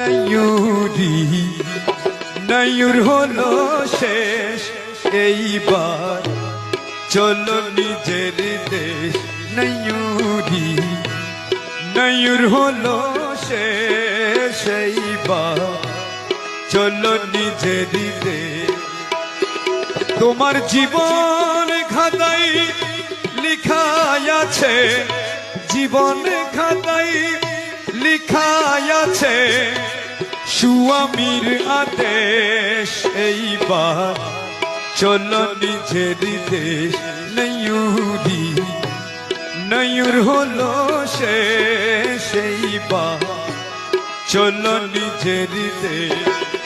নয়ুরি নয়ুর হলো শেষ, এইবার চলো নিজের দেশ। নয়ুরি নয়ুর হলো শেষ, এইবার চলো নিজের দেশ। তোমার জীবন খাতায় লিখাই আছে, জীবন খাতায় লিখাই আছে স্বামীর আদেশ। এইবার চলো নিজের দেশ। নয়ুরি নয়ুর হলো শেষ, এইবার চলো নিজের দেশ।